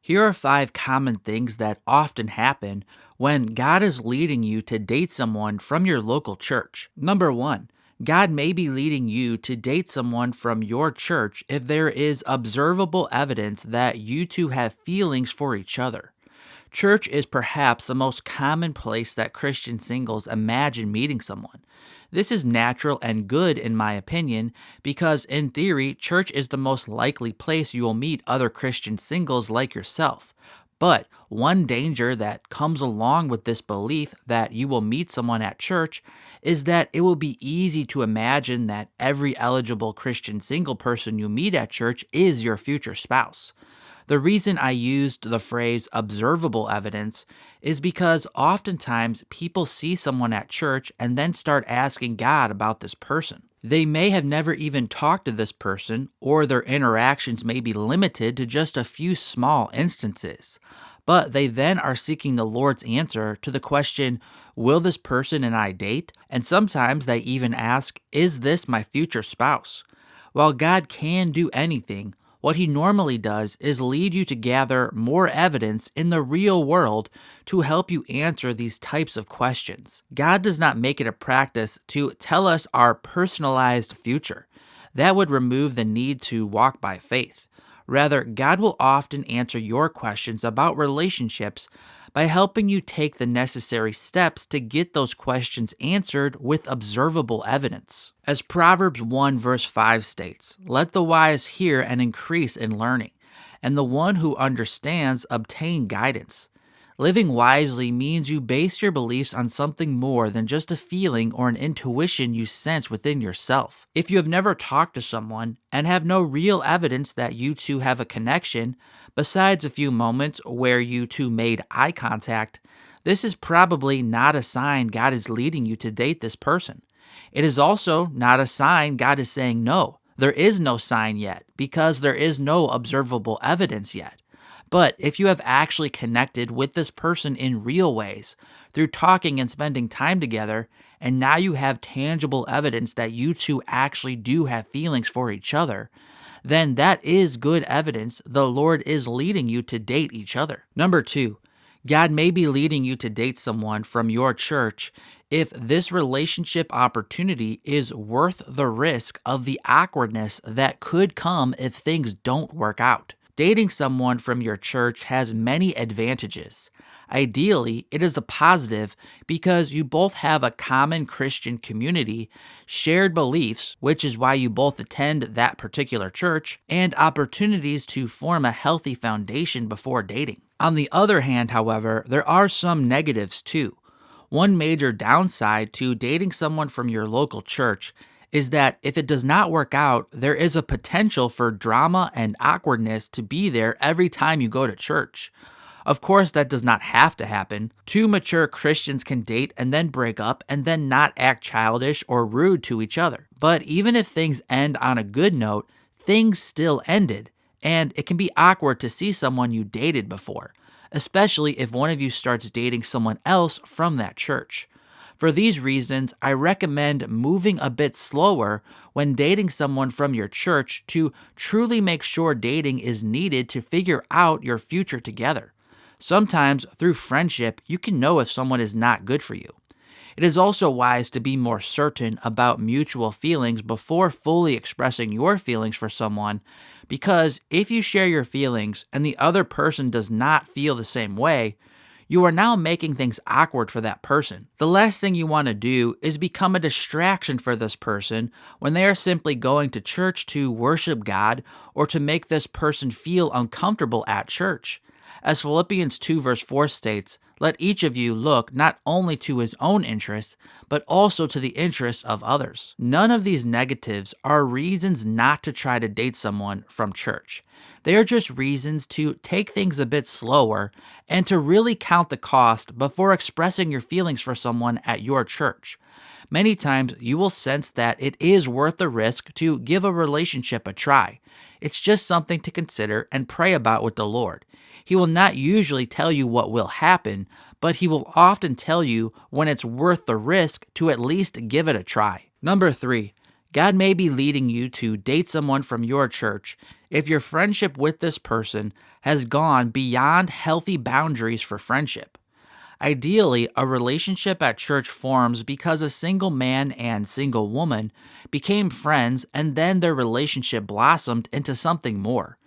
Here are 5 common things that often happen when God is leading you to date someone from your local church. Number 1, God may be leading you to date someone from your church if there is observable evidence that you two have feelings for each other. Church is perhaps the most common place that Christian singles imagine meeting someone. This is natural and good, in my opinion, because in theory, church is the most likely place you will meet other Christian singles like yourself. But one danger that comes along with this belief that you will meet someone at church is that it will be easy to imagine that every eligible Christian single person you meet at church is your future spouse. The reason I used the phrase observable evidence is because oftentimes people see someone at church and then start asking God about this person. They may have never even talked to this person, or their interactions may be limited to just a few small instances. But they then are seeking the Lord's answer to the question, will this person and I date? And sometimes they even ask, is this my future spouse? While God can do anything, what he normally does is lead you to gather more evidence in the real world to help you answer these types of questions. God does not make it a practice to tell us our personalized future. That would remove the need to walk by faith. Rather, God will often answer your questions about relationships by helping you take the necessary steps to get those questions answered with observable evidence. As Proverbs 1 verse 5 states, "Let the wise hear and increase in learning, and the one who understands obtain guidance." Living wisely means you base your beliefs on something more than just a feeling or an intuition you sense within yourself. If you have never talked to someone and have no real evidence that you two have a connection, besides a few moments where you two made eye contact, this is probably not a sign God is leading you to date this person. It is also not a sign God is saying no. There is no sign yet because there is no observable evidence yet. But if you have actually connected with this person in real ways, through talking and spending time together, and now you have tangible evidence that you two actually do have feelings for each other, then that is good evidence the Lord is leading you to date each other. Number 2, God may be leading you to date someone from your church if this relationship opportunity is worth the risk of the awkwardness that could come if things don't work out. Dating someone from your church has many advantages. Ideally, it is a positive because you both have a common Christian community, shared beliefs, which is why you both attend that particular church, and opportunities to form a healthy foundation before dating. On the other hand, however, there are some negatives too. One major downside to dating someone from your local church is that if it does not work out, there is a potential for drama and awkwardness to be there every time you go to church. Of course, that does not have to happen. 2 mature Christians can date and then break up and then not act childish or rude to each other. But even if things end on a good note, things still ended, and it can be awkward to see someone you dated before, especially if one of you starts dating someone else from that church. For these reasons, I recommend moving a bit slower when dating someone from your church to truly make sure dating is needed to figure out your future together. Sometimes, through friendship, you can know if someone is not good for you. It is also wise to be more certain about mutual feelings before fully expressing your feelings for someone, because if you share your feelings and the other person does not feel the same way, you are now making things awkward for that person. The last thing you want to do is become a distraction for this person when they are simply going to church to worship God or to make this person feel uncomfortable at church. As Philippians 2 verse 4 states, "Let each of you look not only to his own interests, but also to the interests of others." None of these negatives are reasons not to try to date someone from church. They are just reasons to take things a bit slower and to really count the cost before expressing your feelings for someone at your church. Many times you will sense that it is worth the risk to give a relationship a try. It's just something to consider and pray about with the Lord. He will not usually tell you what will happen, but he will often tell you when it's worth the risk to at least give it a try. Number 3, God may be leading you to date someone from your church if your friendship with this person has gone beyond healthy boundaries for friendship. Ideally, a relationship at church forms because a single man and single woman became friends and then their relationship blossomed into something more.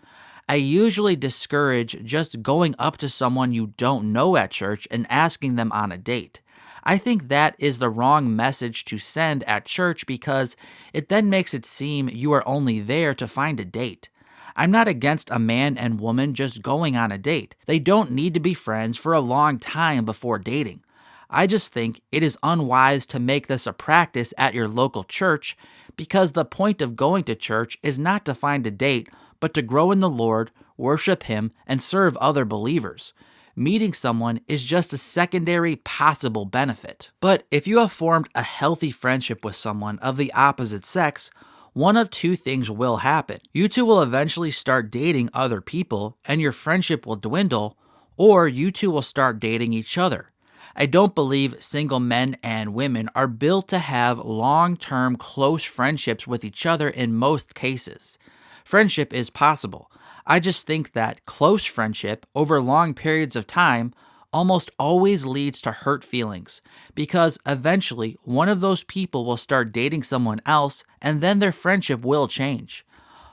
I usually discourage just going up to someone you don't know at church and asking them on a date. I think that is the wrong message to send at church because it then makes it seem you are only there to find a date. I'm not against a man and woman just going on a date. They don't need to be friends for a long time before dating. I just think it is unwise to make this a practice at your local church because the point of going to church is not to find a date, but to grow in the Lord, worship Him, and serve other believers. Meeting someone is just a secondary possible benefit. But if you have formed a healthy friendship with someone of the opposite sex, one of two things will happen. You two will eventually start dating other people, and your friendship will dwindle, or you two will start dating each other. I don't believe single men and women are built to have long-term close friendships with each other in most cases. Friendship is possible. I just think that close friendship over long periods of time almost always leads to hurt feelings because eventually one of those people will start dating someone else and then their friendship will change.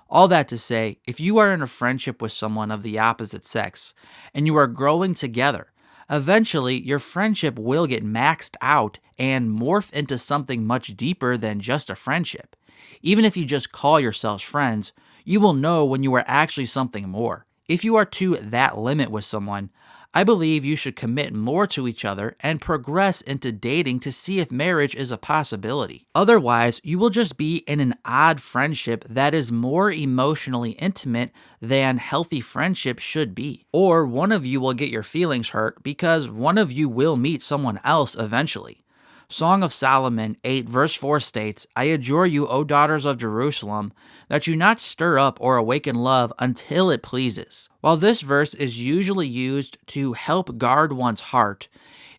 All that to say, if you are in a friendship with someone of the opposite sex and you are growing together, eventually your friendship will get maxed out and morph into something much deeper than just a friendship. Even if you just call yourselves friends, you will know when you are actually something more. If you are to that limit with someone, I believe you should commit more to each other and progress into dating to see if marriage is a possibility. Otherwise, you will just be in an odd friendship that is more emotionally intimate than healthy friendship should be. Or one of you will get your feelings hurt because one of you will meet someone else eventually. Song of Solomon 8 verse 4 states, I adjure you, O daughters of Jerusalem, that you not stir up or awaken love until it pleases. While this verse is usually used to help guard one's heart,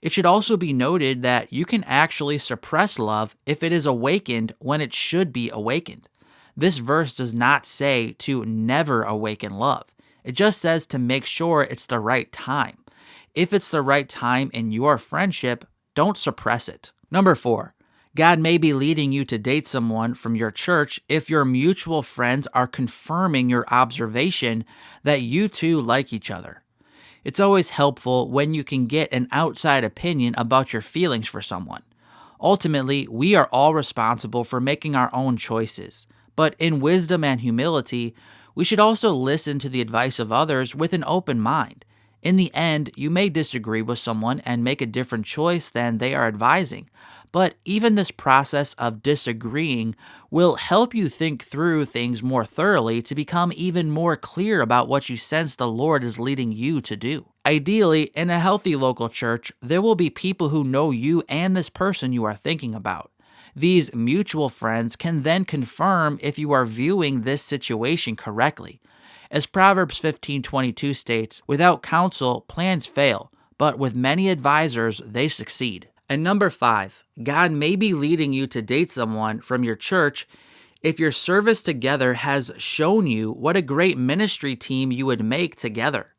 it should also be noted that you can actually suppress love if it is awakened when it should be awakened. This verse does not say to never awaken love. It just says to make sure it's the right time. If it's the right time in your friendship, don't suppress it. Number 4, God may be leading you to date someone from your church if your mutual friends are confirming your observation that you two like each other. It's always helpful when you can get an outside opinion about your feelings for someone. Ultimately, we are all responsible for making our own choices, but in wisdom and humility, we should also listen to the advice of others with an open mind. In the end, you may disagree with someone and make a different choice than they are advising, but even this process of disagreeing will help you think through things more thoroughly to become even more clear about what you sense the Lord is leading you to do. Ideally, in a healthy local church, there will be people who know you and this person you are thinking about. These mutual friends can then confirm if you are viewing this situation correctly. As Proverbs 15:22 states, without counsel, plans fail, but with many advisors, they succeed. And number 5, God may be leading you to date someone from your church if your service together has shown you what a great ministry team you would make together.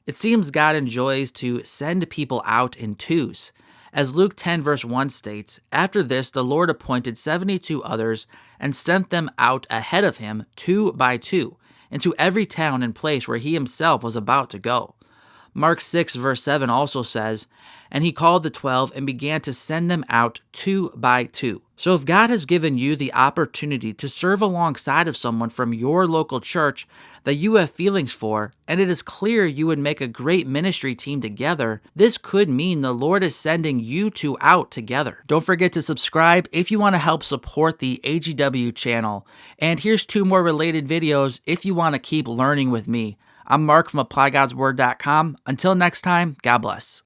It seems God enjoys to send people out in twos. As Luke 10 verse 1 states, after this the Lord appointed 72 others and sent them out ahead of him 2 by 2 into every town and place where he himself was about to go. Mark 6 verse 7 also says, and he called the 12 and began to send them out 2 by 2. So if God has given you the opportunity to serve alongside of someone from your local church that you have feelings for, and it is clear you would make a great ministry team together, this could mean the Lord is sending you two out together. Don't forget to subscribe if you want to help support the AGW channel. And here's 2 more related videos if you want to keep learning with me. I'm Mark from ApplyGodsWord.com. Until next time, God bless.